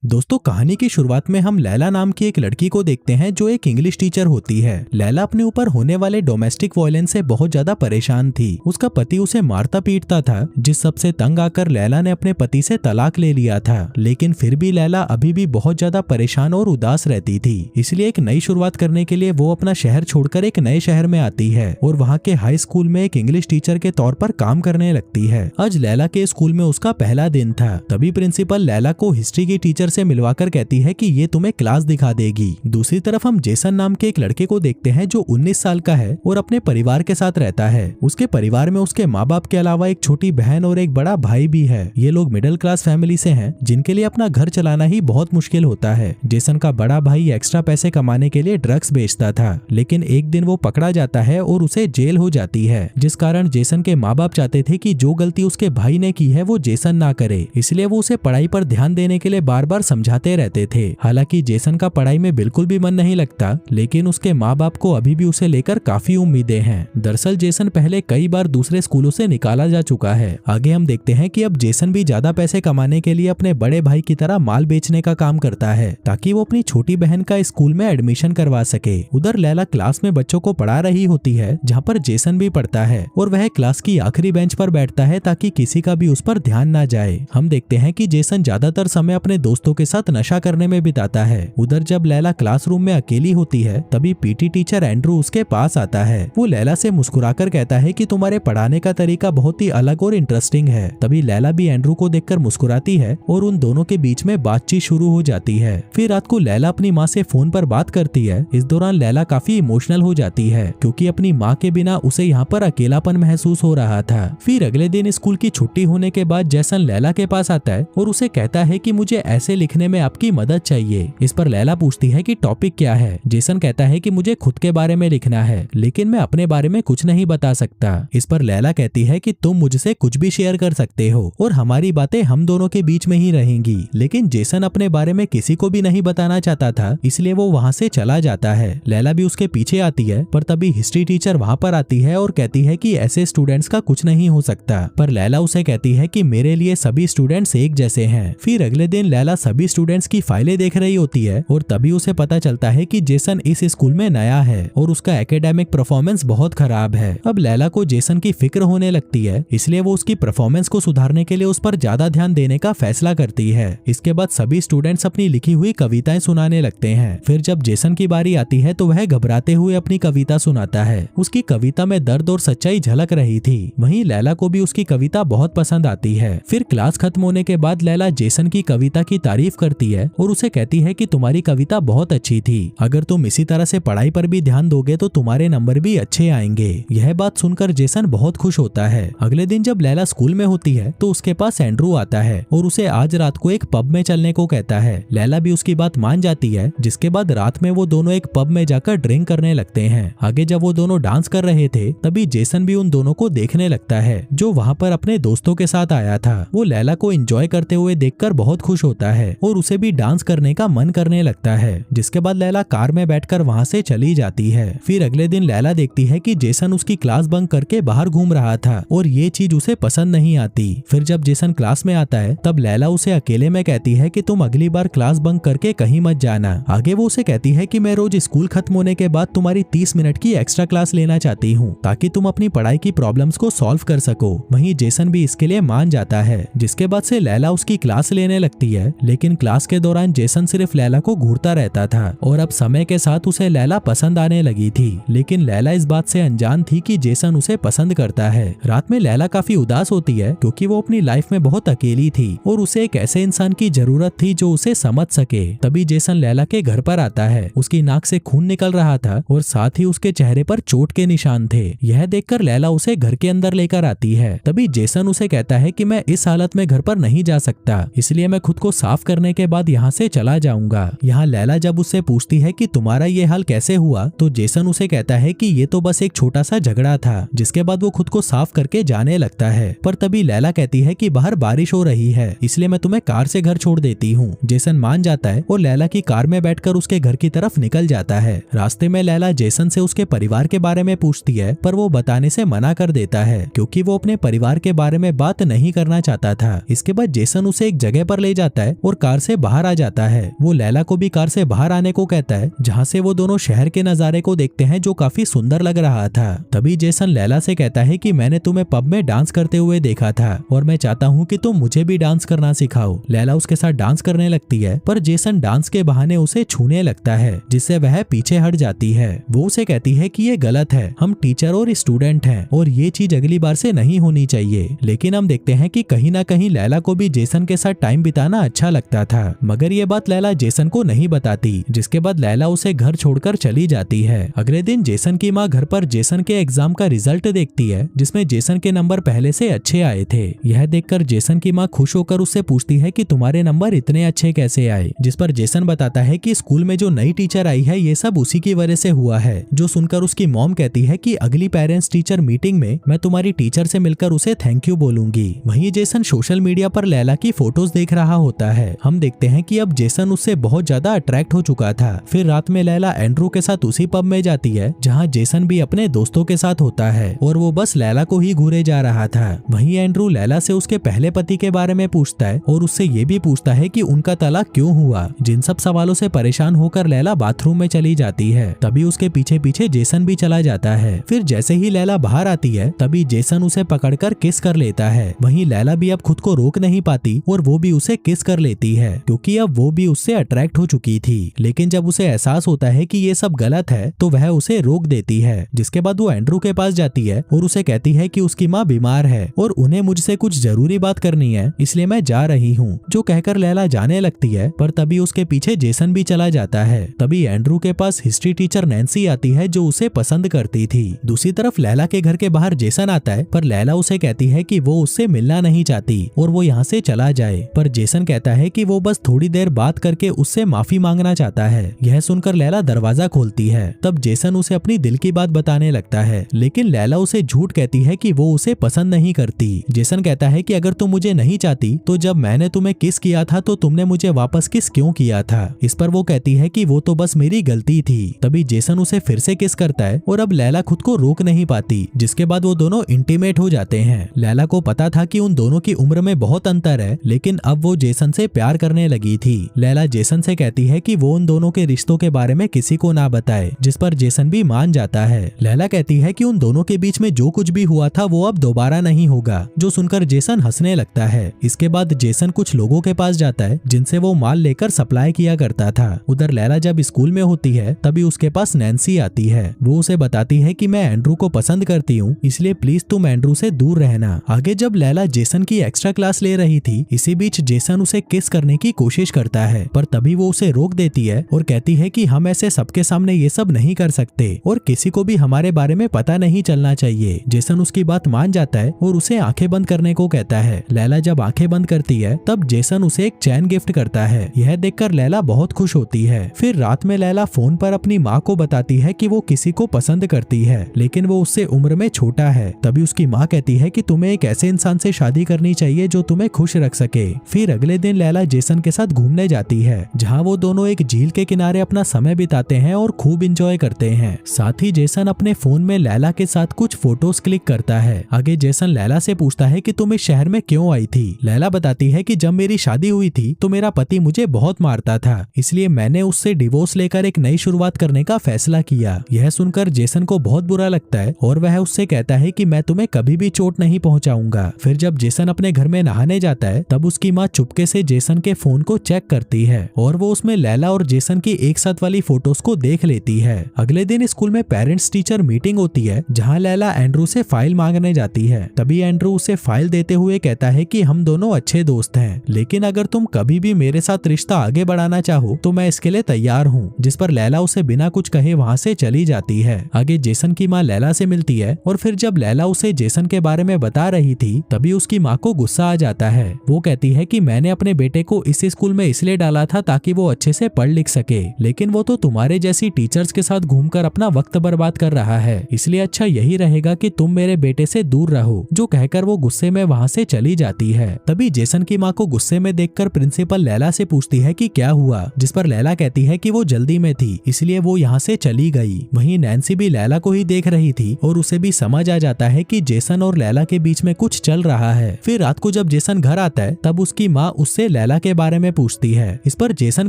दोस्तों, कहानी की शुरुआत में हम लैला नाम की एक लड़की को देखते हैं जो एक इंग्लिश टीचर होती है। लैला अपने ऊपर होने वाले डोमेस्टिक वायलेंस से बहुत ज्यादा परेशान थी। उसका पति उसे मारता पीटता था, जिस सबसे तंग आकर लैला ने अपने पति से तलाक ले लिया था। लेकिन फिर भी लैला अभी भी बहुत ज्यादा परेशान और उदास रहती थी। इसलिए एक नई शुरुआत करने के लिए वो अपना शहर छोड़कर एक नए शहर में आती है और वहाँ के हाई स्कूल में एक इंग्लिश टीचर के तौर पर काम करने लगती है। आज लैला के स्कूल में उसका पहला दिन था। तभी प्रिंसिपल लैला को हिस्ट्री की टीचर से मिलवाकर कहती है कि ये तुम्हें क्लास दिखा देगी। दूसरी तरफ हम जेसन नाम के एक लड़के को देखते हैं जो 19 साल का है और अपने परिवार के साथ रहता है। उसके परिवार में उसके माँ बाप के अलावा एक छोटी बहन और एक बड़ा भाई भी है। ये लोग मिडिल क्लास फैमिली से हैं, जिनके लिए अपना घर चलाना ही बहुत मुश्किल होता है। जेसन का बड़ा भाई एक्स्ट्रा पैसे कमाने के लिए ड्रग्स बेचता था, लेकिन एक दिन वो पकड़ा जाता है और उसे जेल हो जाती है, जिस कारण जेसन के माँ बाप चाहते थे कि जो गलती उसके भाई ने की है वो जेसन ना करे। इसलिए वो उसे पढ़ाई पर ध्यान देने के लिए बार बार समझाते रहते थे। हालांकि जेसन का पढ़ाई में बिल्कुल भी मन नहीं लगता, लेकिन उसके माँ बाप को अभी भी उसे लेकर काफी उम्मीदें हैं। दरअसल जेसन पहले कई बार दूसरे स्कूलों से निकाला जा चुका है। आगे हम देखते हैं कि अब जेसन भी ज्यादा पैसे कमाने के लिए अपने बड़े भाई की तरह माल बेचने का काम करता है, ताकि वो अपनी छोटी बहन का स्कूल में एडमिशन करवा सके। उधर लैला क्लास में बच्चों को पढ़ा रही होती है, जहाँ पर जेसन भी पढ़ता है और वह क्लास की आखिरी बेंच पर बैठता है ताकि किसी का भी उस पर ध्यान ना जाए। हम देखते हैं कि जेसन ज्यादातर समय अपने दोस्तों के साथ नशा करने में बिताता है। उधर जब लैला क्लासरूम में अकेली होती है, तभी पीटी टीचर एंड्रू उसके पास आता है। वो लैला से मुस्कुराकर कहता है कि तुम्हारे पढ़ाने का तरीका बहुत ही अलग और इंटरेस्टिंग है। तभी लैला भी एंड्रू को देखकर मुस्कुराती है और उन दोनों के बीच में बातचीत शुरू हो जाती है। फिर रात को लैला अपनी माँ से फोन पर बात करती है। इस दौरान लैला काफी इमोशनल हो जाती है, क्योंकि अपनी माँ के बिना उसे यहाँ पर अकेलापन महसूस हो रहा था। फिर अगले दिन स्कूल की छुट्टी होने के बाद जेसन लैला के पास आता है और उसे कहता है कि मुझे ऐसे लिखने में आपकी मदद चाहिए। इस पर लैला पूछती है कि टॉपिक क्या है। जेसन कहता है कि मुझे खुद के बारे में लिखना है, लेकिन मैं अपने बारे में कुछ नहीं बता सकता। इस पर लैला कहती है कि तुम मुझसे कुछ भी शेयर कर सकते हो और हमारी बातें हम दोनों के बीच में ही रहेंगी। लेकिन जेसन अपने बारे में किसी को भी नहीं बताना चाहता था, इसलिए वो वहाँ से चला जाता है। लैला भी उसके पीछे आती है, पर तभी हिस्ट्री टीचर वहाँ पर आती है और कहती है कि ऐसे स्टूडेंट्स का कुछ नहीं हो सकता। पर लैला उसे कहती है कि मेरे लिए सभी स्टूडेंट्स एक जैसे हैं। फिर अगले दिन लैला सभी स्टूडेंट्स की फाइलें देख रही होती है और तभी उसे पता चलता है कि जेसन इस स्कूल में नया है और उसका एकेडमिक परफॉर्मेंस बहुत खराब है। अब लैला को जेसन की फिक्र होने लगती है, इसलिए वो उसकी परफॉर्मेंस को सुधारने के लिए उस पर ज्यादा ध्यान देने का फैसला करती है। इसके बाद सभी स्टूडेंट्स अपनी लिखी हुई कविताएं सुनाने लगते हैं। फिर जब जेसन की बारी आती है तो वह घबराते हुए अपनी कविता सुनाता है। उसकी कविता में दर्द और सच्चाई झलक रही थी। वहीं लैला को भी उसकी कविता बहुत पसंद आती है। फिर क्लास खत्म होने के बाद लैला जेसन की कविता की तारीफ करती है और उसे कहती है कि तुम्हारी कविता बहुत अच्छी थी। अगर तुम इसी तरह से पढ़ाई पर भी ध्यान दोगे तो तुम्हारे नंबर भी अच्छे आएंगे। यह बात सुनकर जेसन बहुत खुश होता है। अगले दिन जब लैला स्कूल में होती है तो उसके पास एंड्रू आता है और उसे आज रात को एक पब में चलने को कहता है। लैला भी उसकी बात मान जाती है, जिसके बाद रात में वो दोनों एक पब में जाकर ड्रिंक करने लगते हैं। आगे जब वो दोनों डांस कर रहे थे, तभी जेसन भी उन दोनों को देखने लगता है, जो वहाँ पर अपने दोस्तों के साथ आया था। वो लैला को एंजॉय करते हुए देखकर बहुत खुश होता है और उसे भी डांस करने का मन करने लगता है। जिसके बाद लैला कार में बैठकर वहाँ से चली जाती है। फिर अगले दिन लैला देखती है कि जेसन उसकी क्लास बंक करके बाहर घूम रहा था और ये चीज उसे पसंद नहीं आती। फिर जब जेसन क्लास में आता है, तब लैला उसे अकेले में कहती है कि तुम अगली बार क्लास बंक करके कहीं मत जाना। आगे वो उसे कहती है कि मैं रोज स्कूल खत्म होने के बाद तुम्हारी 30 मिनट की एक्स्ट्रा क्लास लेना चाहती हूँ, ताकि तुम अपनी पढ़ाई की प्रॉब्लम्स को सॉल्व कर सको। वहीं जेसन भी इसके लिए मान जाता है। जिसके बाद से लैला उसकी क्लास लेने लगती है, लेकिन क्लास के दौरान जेसन सिर्फ लैला को घूरता रहता था और अब समय के साथ उसे लैला पसंद आने लगी थी। लेकिन लैला इस बात से अनजान थी कि जेसन उसे पसंद करता है। रात में लैला काफी उदास होती है, क्योंकि वो अपनी लाइफ में बहुत अकेली थी और उसे एक ऐसे इंसान की जरूरत थी जो उसे समझ सके। तभी जेसन लैला के घर पर आता है। उसकी नाक से खून निकल रहा था और साथ ही उसके चेहरे पर चोट के निशान थे। यह देखकर लैला उसे घर के अंदर लेकर आती है। तभी जेसन उसे कहता है कि मैं इस हालत में घर पर नहीं जा सकता, इसलिए मैं खुद को साफ करने के बाद यहाँ से चला जाऊंगा। यहाँ लैला जब उससे पूछती है कि तुम्हारा ये हाल कैसे हुआ, तो जेसन उसे कहता है कि ये तो बस एक छोटा सा झगड़ा था। जिसके बाद वो खुद को साफ करके जाने लगता है। पर तभी लैला कहती है कि बाहर बारिश हो रही है, इसलिए मैं तुम्हें कार से घर छोड़ देती हूँ। जेसन मान जाता है और लैला की कार में बैठकर उसके घर की तरफ निकल जाता है। रास्ते में लैला जेसन से उसके परिवार के बारे में पूछती है, पर वो बताने से मना कर देता है, क्योंकि वो अपने परिवार के बारे में बात नहीं करना चाहता था। इसके बाद जेसन उसे एक जगह पर ले जाता है और और कार से बाहर आ जाता है। वो लैला को भी कार से बाहर आने को कहता है, जहाँ से वो दोनों शहर के नजारे को देखते हैं जो काफी सुंदर लग रहा था। तभी जेसन लैला से कहता है कि मैंने तुम्हें पब में डांस करते हुए देखा था और मैं चाहता हूँ कि तुम मुझे भी डांस करना सिखाओ। लैला उसके साथ डांस करने लगती है, पर जेसन डांस के बहाने उसे छूने लगता है, जिससे वह पीछे हट जाती है। वो उसे कहती है कि ये गलत है, हम टीचर और स्टूडेंट हैं और ये चीज अगली बार से नहीं होनी चाहिए। लेकिन हम देखते हैं कि कहीं ना कहीं लैला को भी जेसन के साथ टाइम बिताना अच्छा लगता था, मगर ये बात लैला जेसन को नहीं बताती, जिसके बाद लैला उसे घर छोड़कर चली जाती है। अगले दिन जेसन की माँ घर पर जेसन के एग्जाम का रिजल्ट देखती है, जिसमें जेसन के नंबर पहले से अच्छे आए थे। यह देखकर जेसन की माँ खुश होकर उससे पूछती है कि तुम्हारे नंबर इतने अच्छे कैसे आए, जिस पर जेसन बताता है कि स्कूल में जो नई टीचर आई है ये सब उसी की वजह से हुआ है। जो सुनकर उसकी मॉम कहती है कि अगली पेरेंट्स टीचर मीटिंग में मैं तुम्हारी टीचर से मिलकर उसे थैंक यू बोलूंगी। वहीं जेसन सोशल मीडिया पर लैला की फोटोज देख रहा होता है। हम देखते हैं कि अब जेसन उससे बहुत ज्यादा अट्रैक्ट हो चुका था। फिर रात में लैला एंड्रू के साथ उसी पब में जाती है जहाँ जेसन भी अपने दोस्तों के साथ होता है और वो बस लैला को ही घूरे जा रहा था। वहीं एंड्रू लैला से उसके पहले पति के बारे में पूछता है और उससे ये भी पूछता है कि उनका तलाक क्यों हुआ। जिन सब सवालों से परेशान होकर लैला बाथरूम में चली जाती है। तभी उसके पीछे पीछे जेसन भी चला जाता है। फिर जैसे ही लैला बाहर आती है तभी जेसन उसे पकड़कर किस कर लेता है। वहीं लैला भी अब खुद को रोक नहीं पाती और वो भी उसे किस कर लेती है, क्योंकि अब वो भी उससे अट्रैक्ट हो चुकी थी। लेकिन जब उसे एहसास होता है कि ये सब गलत है तो वह उसे रोक देती है। जिसके बाद वो एंड्रू के पास जाती है और उसे कहती है कि उसकी माँ बीमार है और उन्हें मुझसे कुछ जरूरी बात करनी है, इसलिए मैं जा रही हूँ। जो कहकर लैला जाने लगती है, पर तभी उसके पीछे जेसन भी चला जाता है। तभी एंड्रू के पास हिस्ट्री टीचर नैन्सी आती है जो उसे पसंद करती थी। दूसरी तरफ लैला के घर के बाहर जेसन आता है, पर लैला उसे कहती है कि वो उससे मिलना नहीं चाहती और वो यहाँ से चला जाए। पर जेसन कहता है कि वो बस थोड़ी देर बात करके उससे माफी मांगना चाहता है। यह सुनकर लैला दरवाजा खोलती है। तब जेसन उसे अपनी दिल की बात बताने लगता है, लेकिन लैला उसे झूठ कहती है कि वो उसे पसंद नहीं करती। जेसन कहता है कि अगर तुम मुझे नहीं चाहती तो जब मैंने तुम्हें किस किया था तो तुमने मुझे वापस किस क्यों किया था। इस पर वो कहती है कि वो तो बस मेरी गलती थी। तभी जेसन उसे फिर से किस करता है और अब लैला खुद को रोक नहीं पाती, जिसके बाद वो दोनों इंटीमेट हो जाते हैं। लैला को पता था कि उन दोनों की उम्र में बहुत अंतर है, लेकिन अब वो जेसन से प्यार करने लगी थी। लैला जेसन से कहती है कि वो उन दोनों के रिश्तों के बारे में किसी को ना बताए, जिस पर जेसन भी मान जाता है। लैला कहती है कि उन दोनों के बीच में जो कुछ भी हुआ था वो अब दोबारा नहीं होगा, जो सुनकर जेसन हंसने लगता है। इसके बाद जेसन कुछ लोगों के पास जाता है जिनसे वो माल लेकर सप्लाई किया करता था। उधर लैला जब स्कूल में होती है तभी उसके पास नैन्सी आती है। वो उसे बताती है कि मैं एंड्रू को पसंद करती हूँ, इसलिए प्लीज तुम एंड्रू से दूर रहना। आगे जब लैला जेसन की एक्स्ट्रा क्लास ले रही थी, इसी बीच जेसन उसे किस करने की कोशिश करता है, पर तभी वो उसे रोक देती है और कहती है कि हम ऐसे सबके सामने ये सब नहीं कर सकते और किसी को भी हमारे बारे में पता नहीं चलना चाहिए। जेसन उसकी बात मान जाता है और उसे आंखें बंद करने को कहता है। लैला जब आंखें बंद करती है तब जेसन उसे एक चैन गिफ्ट करता है। यह देखकर लैला बहुत खुश होती है। फिर रात में लैला फोन पर अपनी माँ को बताती है कि वो किसी को पसंद करती है, लेकिन वो उससे उम्र में छोटा है। तभी उसकी माँ कहती है कि तुम्हें एक ऐसे इंसान से शादी करनी चाहिए जो तुम्हें खुश रख सके। फिर अगले दिन लैला जेसन के साथ घूमने जाती है, जहाँ वो दोनों एक झील के किनारे अपना समय बिताते हैं और खूब इंजॉय करते हैं। साथ ही जेसन अपने फोन में लैला के साथ कुछ फोटोज क्लिक करता है। आगे जेसन लैला से पूछता है कि तुम इस शहर में क्यों आई थी। लैला बताती है कि जब मेरी शादी हुई थी तो मेरा पति मुझे बहुत मारता था, इसलिए मैंने उससे डिवोर्स लेकर एक नई शुरुआत करने का फैसला किया। यह सुनकर जेसन को बहुत बुरा लगता है और वह उससे कहता है कि मैं तुम्हें कभी भी चोट नहीं पहुंचाऊंगा। फिर जब जेसन अपने घर में नहाने जाता है तब उसकी माँ चुपके से जेसन के फोन को चेक करती है और वो उसमें लैला और जेसन की एक साथ वाली फोटोज को देख लेती है। अगले दिन स्कूल में पेरेंट्स टीचर मीटिंग होती है, जहाँ लैला एंड्रू से फाइल मांगने जाती है। तभी एंड्रू उसे फाइल देते हुए कहता है कि हम दोनों अच्छे दोस्त हैं, लेकिन अगर तुम कभी भी मेरे साथ रिश्ता आगे बढ़ाना चाहो तो मैं इसके लिए तैयार हूँ। जिस पर लैला उसे बिना कुछ कहे वहाँ से चली जाती है। आगे जेसन की माँ लैला से मिलती है और फिर जब लैला उसे जेसन के बारे में बता रही थी तभी उसकी माँ को गुस्सा आ जाता है। वो कहती है कि मैंने अपने बेटे को इस स्कूल में इसलिए डाला था ताकि वो अच्छे से पढ़ लिख सके, लेकिन वो तो तुम्हारे जैसी टीचर्स के साथ घूमकर अपना वक्त बर्बाद कर रहा है, इसलिए अच्छा यही रहेगा कि तुम मेरे बेटे से दूर रहो। जो कहकर वो गुस्से में वहाँ से चली जाती है। तभी जेसन की माँ को गुस्से में देखकर प्रिंसिपल लैला से पूछती है कि क्या हुआ, जिस पर लैला कहती है कि वो जल्दी में थी इसलिए वो यहाँ से चली गई। वहीं नैन्सी भी लैला को ही देख रही थी और उसे भी समझ आ जाता है कि जेसन और लैला के बीच में कुछ चल रहा है। फिर रात को जब जेसन घर आता है तब उसकी माँ उससे लैला के बारे में पूछती है। इस पर जेसन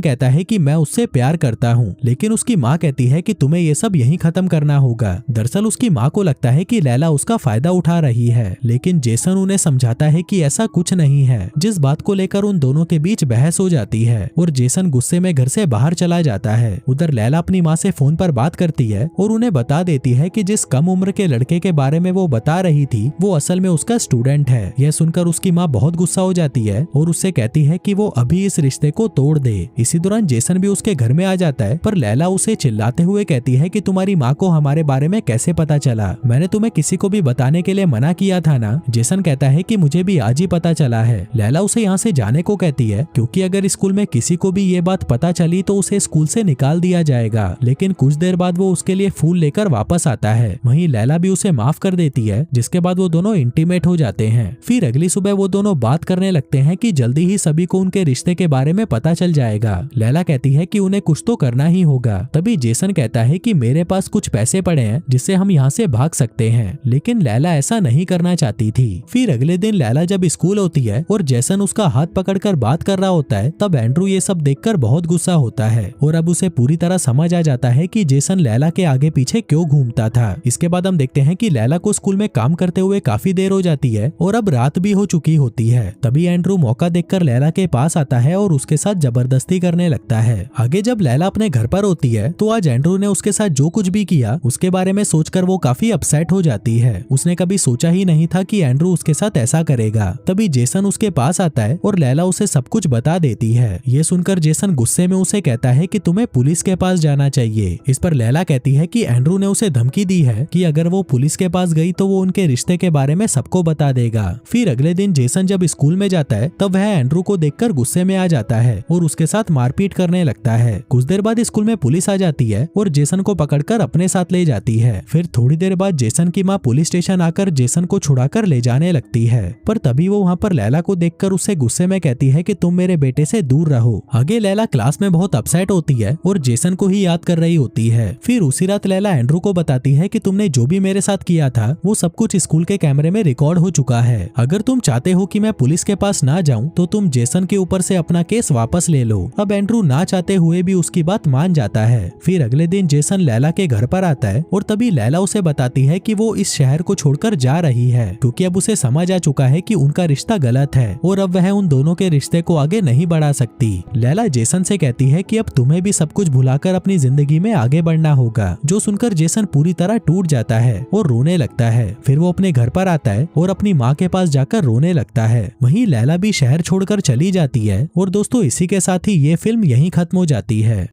कहता है कि मैं उससे प्यार करता हूँ, लेकिन उसकी माँ कहती है कि तुम्हें ये सब यहीं खत्म करना होगा। दरअसल उसकी माँ को लगता है कि लैला उसका फायदा उठा रही है, लेकिन जेसन उन्हें समझाता है कि ऐसा कुछ नहीं है, जिस बात को लेकर उन दोनों के बीच बहस हो जाती है और जेसन गुस्से में घर से बाहर चला जाता है। उधर लैला अपनी माँ से फोन पर बात करती है और उन्हें बता देती है कि जिस कम उम्र के लड़के के बारे में वो बता रही थी वो असल में उसका स्टूडेंट है। यह सुनकर उसकी माँ बहुत गुस्सा हो जाती है और उससे कहती है कि वो अभी इस रिश्ते को तोड़ दे। इसी दौरान जेसन भी उसके घर में आ जाता है, पर लैला उसे चिल्लाते हुए कहती है कि तुम्हारी माँ को हमारे बारे में कैसे पता चला? मैंने तुम्हें किसी को भी बताने के लिए मना किया था ना। जेसन कहता है कि मुझे भी आज ही पता चला है। लैला उसे यहाँ से जाने को कहती है, क्योंकि अगर स्कूल में किसी को भी ये बात पता चली तो उसे स्कूल से निकाल दिया जाएगा। लेकिन कुछ देर बाद वो उसके लिए फूल लेकर वापस आता है। वहीं लैला भी उसे माफ कर देती है, जिसके बाद वो दोनों इंटीमेट हो जाते हैं। फिर अगली सुबह वो दोनों बात करने लगते हैं कि जल्दी ही सभी को उनके रिश्ते के बारे में पता चल जाएगा। लैला कहती है कि उन्हें कुछ तो करना ही होगा। तभी जेसन कहता है कि मेरे पास कुछ पैसे पड़े हैं जिससे हम यहाँ से भाग सकते हैं, लेकिन लैला ऐसा नहीं करना चाहती थी। फिर अगले दिन लैला जब स्कूल होती है और जेसन उसका हाथ पकड़कर बात कर रहा होता है, तब एंड्रू ये सब देखकर बहुत गुस्सा होता है और अब उसे पूरी तरह समझ आ जाता है कि जेसन लैला के आगे पीछे क्यों घूमता था। इसके बाद हम देखते हैं कि लैला को स्कूल में काम करते हुए काफी देर हो जाती है और अब रात भी हो चुकी होती है। तभी एंड्रू मौका देखकर लैला के पास आता है और उसके साथ जबरदस्ती करने लगता है। आगे जब लैला अपने घर पर होती है तो आज एंड्रू ने उसके साथ जो कुछ भी किया उसके बारे में सोचकर वो काफी अपसेट हो जाती है। उसने कभी सोचा ही नहीं था कि एंड्रू उसके साथ ऐसा करेगा। तभी जेसन उसके पास आता है और लैला उसे सब कुछ बता देती है। ये सुनकर जेसन गुस्से में उसे कहता है कि तुम्हें पुलिस के पास जाना चाहिए। इस पर लैला कहती है कि एंड्रू ने उसे धमकी दी है कि अगर वो पुलिस के पास गई तो वो उनके रिश्ते के बारे में सबको बता देगा। फिर अगले दिन जेसन जब स्कूल में जाता है तब वह एंड्रू को देखकर गुस्से में आ जाता है और उसके साथ मारपीट करने लगता है। कुछ देर बाद स्कूल में पुलिस आ जाती है और जेसन को पकड़कर अपने साथ ले जाती है। फिर थोड़ी देर बाद जेसन की माँ पुलिस स्टेशन आकर जेसन को छुड़ाकर ले जाने लगती है, पर तभी वो वहाँ पर लैला को देखकर उससे गुस्से में कहती है कि तुम मेरे बेटे से दूर रहो। आगे लैला क्लास में बहुत अपसेट होती है और जेसन को ही याद कर रही होती है। फिर उसी रात लैला एंड्रू को बताती है कि तुमने जो भी मेरे साथ किया था वो सब कुछ स्कूल के कैमरे में रिकॉर्ड हो चुका है। अगर तुम चाहते हो कि मैं पुलिस के पास ना जाऊं तो तुम जेसन के ऊपर से अपना केस वापस ले लो। अब एंड्रू ना चाहते हुए भी उसकी बात मान जाता है। फिर अगले दिन जेसन लैला के घर पर आता है और तभी लैला उसे बताती है कि वो इस शहर को छोड़कर जा रही है, क्योंकि अब उसे समझ आ चुका है कि उनका रिश्ता गलत है और अब वह उन दोनों के रिश्ते को आगे नहीं बढ़ा सकती। लैला जेसन से कहती है कि अब तुम्हें भी सब कुछ भुलाकर अपनी जिंदगी में आगे बढ़ना होगा, जो सुनकर जेसन पूरी तरह टूट जाता है और रोने लगता है। फिर वो अपने घर पर आता है और अपनी माँ के पास जाकर रोने लगता है। वहीं लैला भी शहर छोड़कर चली जाती है। और दोस्तों, इसी के साथ ही ये फिल्म यहीं खत्म हो जाती है।